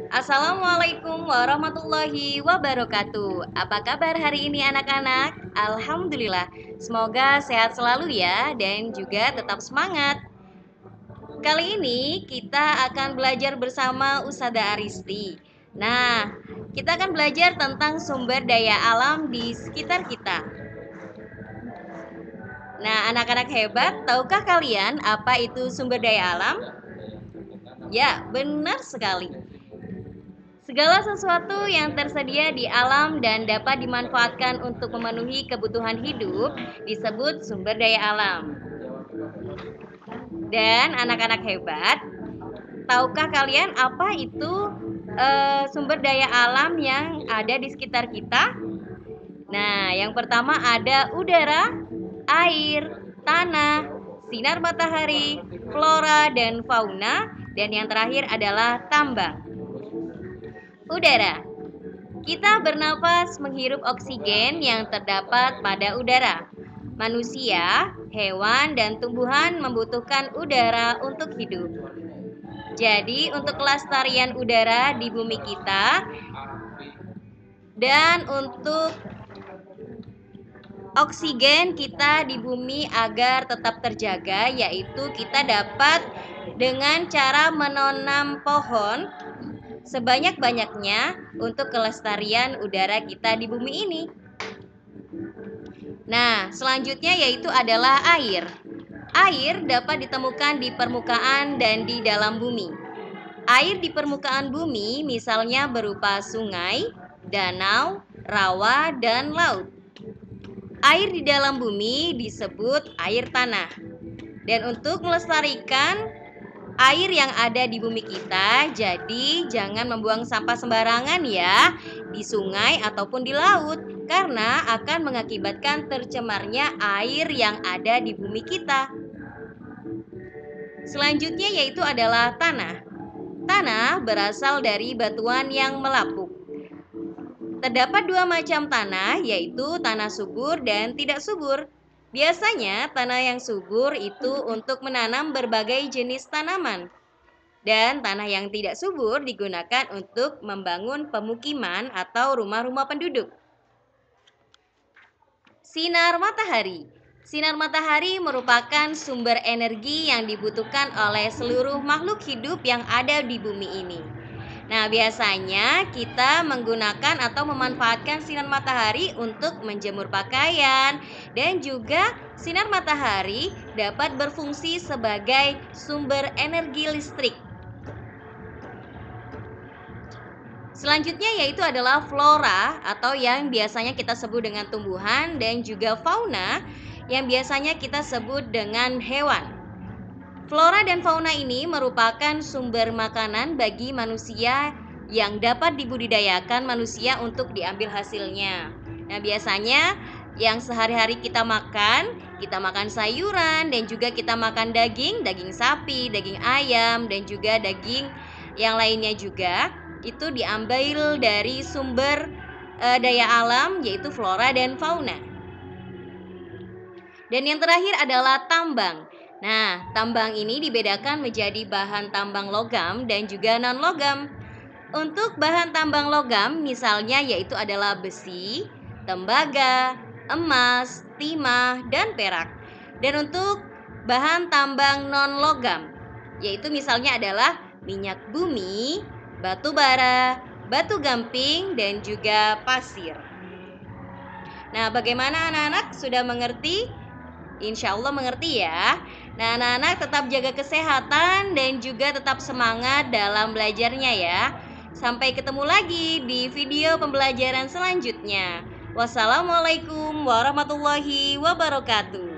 Assalamualaikum warahmatullahi wabarakatuh. Apa kabar hari ini anak-anak? Alhamdulillah. Semoga sehat selalu ya dan juga tetap semangat. Kali ini kita akan belajar bersama Ustazah Aristi. Nah, kita akan belajar tentang sumber daya alam di sekitar kita. Nah, anak-anak hebat, tahukah kalian apa itu sumber daya alam? Ya, benar sekali. Segala sesuatu yang tersedia di alam dan dapat dimanfaatkan untuk memenuhi kebutuhan hidup disebut sumber daya alam. Dan anak-anak hebat, tahukah kalian apa itu sumber daya alam yang ada di sekitar kita? Nah, yang pertama ada udara, air, tanah, sinar matahari, flora dan fauna, dan yang terakhir adalah tambang. Udara. Kita bernapas menghirup oksigen yang terdapat pada udara. Manusia, hewan, dan tumbuhan membutuhkan udara untuk hidup. Jadi, untuk kelestarian udara di bumi kita dan untuk oksigen kita di bumi agar tetap terjaga, yaitu kita dapat dengan cara menanam pohon sebanyak-banyaknya untuk kelestarian udara kita di bumi ini. Nah, selanjutnya yaitu adalah air. Air dapat ditemukan di permukaan dan di dalam bumi. Air di permukaan bumi misalnya berupa sungai, danau, rawa, dan laut. Air di dalam bumi disebut air tanah. Dan untuk melestarikan air yang ada di bumi kita, jadi jangan membuang sampah sembarangan ya di sungai ataupun di laut, karena akan mengakibatkan tercemarnya air yang ada di bumi kita. Selanjutnya yaitu adalah tanah. Tanah berasal dari batuan yang melapuk. Terdapat dua macam tanah, yaitu tanah subur dan tidak subur. Biasanya tanah yang subur itu untuk menanam berbagai jenis tanaman. Dan tanah yang tidak subur digunakan untuk membangun pemukiman atau rumah-rumah penduduk. Sinar matahari. Sinar matahari merupakan sumber energi yang dibutuhkan oleh seluruh makhluk hidup yang ada di bumi ini. Nah, biasanya kita menggunakan atau memanfaatkan sinar matahari untuk menjemur pakaian, dan juga sinar matahari dapat berfungsi sebagai sumber energi listrik. Selanjutnya yaitu adalah flora atau yang biasanya kita sebut dengan tumbuhan, dan juga fauna yang biasanya kita sebut dengan hewan. Flora dan fauna ini merupakan sumber makanan bagi manusia yang dapat dibudidayakan manusia untuk diambil hasilnya. Nah, biasanya yang sehari-hari kita makan sayuran, dan juga kita makan daging sapi, daging ayam, dan juga daging yang lainnya juga. Itu diambil dari sumber daya alam, yaitu flora dan fauna. Dan yang terakhir adalah tambang. Nah, tambang ini dibedakan menjadi bahan tambang logam dan juga non-logam. Untuk bahan tambang logam misalnya yaitu adalah besi, tembaga, emas, timah, dan perak. Dan untuk bahan tambang non-logam yaitu misalnya adalah minyak bumi, batu bara, batu gamping, dan juga pasir. Nah, bagaimana anak-anak, sudah mengerti? Insya Allah mengerti ya. Nah, anak-anak tetap jaga kesehatan dan juga tetap semangat dalam belajarnya ya. Sampai ketemu lagi di video pembelajaran selanjutnya. Wassalamualaikum warahmatullahi wabarakatuh.